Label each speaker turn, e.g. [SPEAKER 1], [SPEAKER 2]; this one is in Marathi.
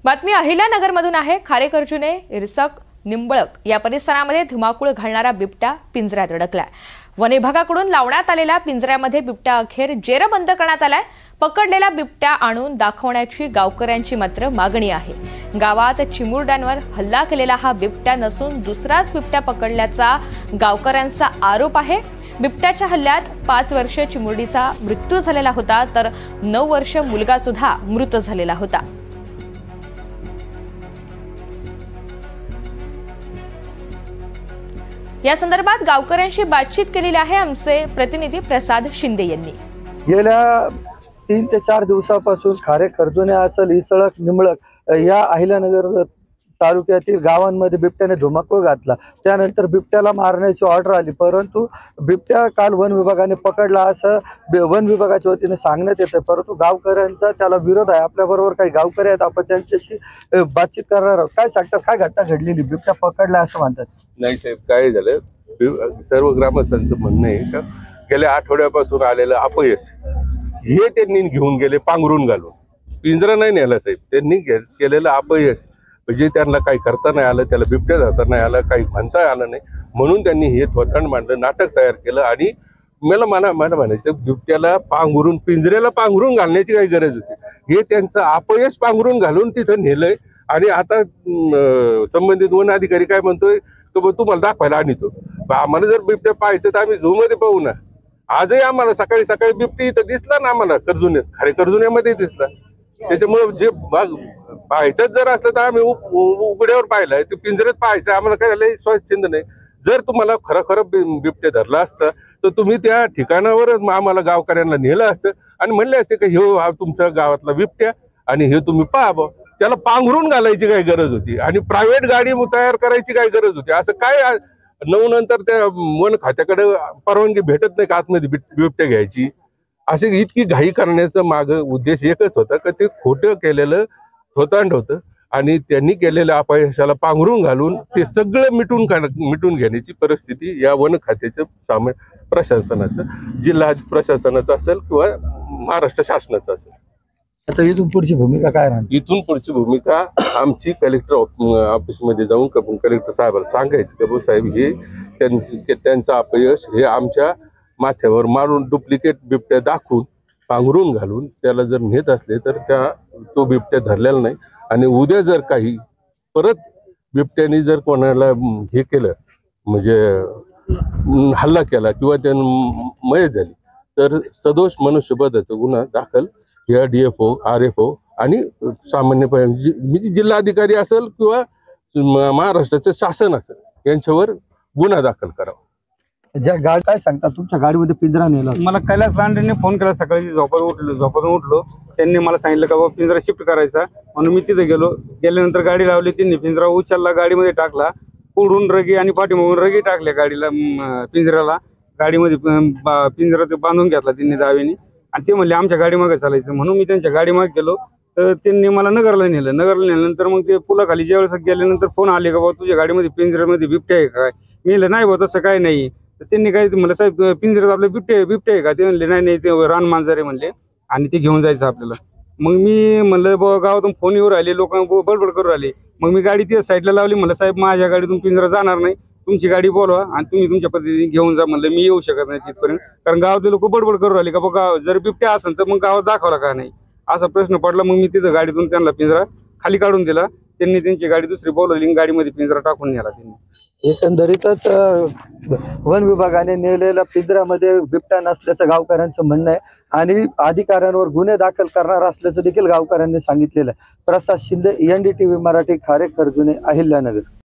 [SPEAKER 1] बातमी अहिल्यानगरमधून आहे। खारेकर्जुने, इरसक, निंबळक या परिसरामध्ये धुमाकूळ घालणारा बिबट्या पिंजऱ्यात अडकलाय। वन विभागाकडून लावण्यात आलेल्या पिंजऱ्यामध्ये बिबट्या अखेर जेरबंद करण्यात आलाय। पकडलेला बिबट्या आणून दाखवण्याची गावकऱ्यांची मात्र मागणी आहे। गावात चिमुरड्यांवर हल्ला केलेला हा बिबट्या नसून दुसराच बिबट्या पकडल्याचा गावकऱ्यांचा आरोप आहे। बिबट्याच्या हल्ल्यात 5 वर्षीय चिमुरडीचा मृत्यू झालेला होता, तर 9 वर्षीय मुलगा सुद्धा मृत झालेला होता। या संदर्भात गावकऱ्यांशी बातचीत केलेली आहे आमचे प्रतिनिधी प्रसाद शिंदे यांनी।
[SPEAKER 2] गेल्या 3 ते 4 दिवसापासून खारेकर्जुने असेल, इसळक, निंबळक या अहिल्यानगर तालुक्यातील गावांमध्ये बिबट्याने धुमाकूळ घातला। त्यानंतर बिबट्याला मारण्याची ऑर्डर आली, परंतु बिबट्या काल वन विभागाने पकडला असं वन विभागाच्या वतीने सांगण्यात येतं, परंतु गावकऱ्यांचा त्याला विरोध आहे। आपल्याबरोबर काही गावकरी आहेत, आपण त्यांच्याशी बातचीत करणार आहोत। काय सांगतात, काय घटना घडलेली, बिबट्या पकडला असं म्हणतात?
[SPEAKER 3] नाही साहेब, काय झालं, सर्व ग्रामस्थांचं म्हणणं आहे का गेल्या आठवड्यापासून आलेलं अपयश हे त्यांनी घेऊन गेले पांघरून घालून। पिंजरा नाही नेला साहेब, त्यांनी केलेलं अपयश म्हणजे त्यांना काही करता नाही आलं, त्याला बिबट्या जाता नाही आलं, काही म्हणता आलं नाही, म्हणून त्यांनी हे थोथंड मांडलं, नाटक तयार केलं। आणि मला म्हणायचं, बिबट्याला पांघरून, पिंजऱ्याला पांघरून घालण्याची काही गरज होती, हे त्यांचं अपयश पांघरून घालून तिथं नेलंय। आणि आता संबंधित वन अधिकारी काय म्हणतोय, तुम्हाला दाखवायला आणतो, आम्हाला जर बिबट्या पाहायचं तर आम्ही झू मध्ये पाहू ना। आजही आम्हाला सकाळी सकाळी बिबटी इथं दिसला ना, आम्हाला खारेकर्जुन्यामध्ये दिसला। त्याच्यामुळे जे पाहायचंच जर असलं तर आम्ही उघड्यावर पाहिलंय, ते पिंजऱ्यात पाहायचं आम्हाला काय स्वच्छंद नाही। जर तुम्हाला खरं बिबट्या धरला असतं तर तुम्ही त्या ठिकाणावरच आम्हाला गावकऱ्यांना नेलं असतं आणि म्हणले असते की हा तुमच्या गावातला बिबट्या आणि हे तुम्ही पहा। त्याला पांघरून घालायची काय गरज होती आणि प्रायव्हेट गाडी तयार करायची काय गरज होती? असं काय 9 नंतर त्या वन खात्याकडे परवानगी भेटत नाही का आतमध्ये बिबट्या घ्यायची? असे इतकी घाई करण्याचा माग उद्देश एकच होता की ते खोटं केलेलं थोतांड होतं आणि त्यांनी केलेल्या अपयशाला पांघरून घालून ते सगळं मिटून घेण्याची परिस्थिती या वन खात्याचं प्रशासनाचं, जिल्हा प्रशासनाचं असेल किंवा महाराष्ट्र शासनाचं असेल।
[SPEAKER 2] आता इथून पुढची भूमिका काय राहणार?
[SPEAKER 3] इथून पुढची भूमिका आमची कलेक्टर ऑफिसमध्ये जाऊन कलेक्टर साहेबांना सांगायचं की साहेब हे त्यांचं अपयश हे आमच्या माथ्यावर मारून डुप्लिकेट बिबट्या दाखवून पांघरून घालून त्याला जर नेत असले तर तो बिबट्या धरलेला नाही। आणि उद्या जर काही परत बिबट्याने जर कोणाला हे केलं म्हणजे हल्ला केला किंवा त्यानं मयत झाली तर सदोष मनुष्यवधाचा गुन्हा दाखल या DFO, RFO आणि सामान्य जिल्हाधिकारी असेल किंवा महाराष्ट्राचं शासन असेल यांच्यावर गुन्हा दाखल करावा।
[SPEAKER 2] ज्या गाडी काय सांगतात, तुमच्या गाडीमध्ये पिंजरा नेला?
[SPEAKER 4] मला कैलास लांडेने फोन केला, सकाळी झोपातून उठलो, त्यांनी मला सांगितलं का बाबा पिंजरा शिफ्ट करायचा, म्हणून मी तिथे गेलो। गेल्यानंतर गाडी लावली, त्यांनी पिंजरा उचलला, गाडीमध्ये टाकला, पुढून रगी आणि पाठीमागून रगी टाकल्या गाडीला, पिंजऱ्याला गाडीमध्ये पिंजरा ते बांधून घेतला त्यांनी दावेने। आणि ते म्हणले आमच्या गाडीमागे चालायचं, म्हणून मी त्यांच्या गाडीमागे गेलो, तर त्यांनी मला नगरला नेलं। नगरला नेल्यानंतर मग ते पुलाखाली ज्यावेळेस गेल्यानंतर फोन आले का बाबा तुझ्या गाडीमध्ये पिंजऱ्यामध्ये बिबट्या आहे काय? मी म्हणलं नाही बाबा तसं काय नाही। तर त्यांनी काय म्हणलं, साहेब पिंजऱ्यात आपले बिबटे आहे का? ते म्हणले नाही ते रान मांजर आहे म्हणले आणि ते घेऊन जायचं आपल्याला। मग मी म्हणलं बाबा गावातून फोन येऊ राहिले, लोक बडबड करू राहिले, मग मी गाडी तिथे साईडला लावली। म्हणलं साहेब माझ्या गाडीतून पिंजरा जाणार नाही, तुमची गाडी बोलवा आणि तुम्ही तुमच्या पद्धतीने घेऊन जा। म्हणलं मी येऊ शकत नाही तिथपर्यंत, कारण गावातले लोक बडबड करू राहिले का बघा जर बिबट्या असेल तर मग गावात दाखवला का नाही, असा प्रश्न पडला। मग मी तिथं गाडीतून त्यांना पिंजरा खाली काढून दिला, त्यांनी त्यांची गाडी दुसरी बोलवली, गाडीमध्ये पिंजरा टाकून नेला त्यांनी।
[SPEAKER 2] एकंदरीतच वन विभागाने नेलेल्या पिंजऱ्यामध्ये बिबट्या नसल्याचं गावकऱ्यांचं म्हणणं आहे आणि अधिकाऱ्यांवर गुन्हे दाखल करणार असल्याचं देखील गावकऱ्यांनी सांगितलेलं आहे। प्रसाद शिंदे, NDTV मराठी, खारेकर्जुने, अहिल्यानगर।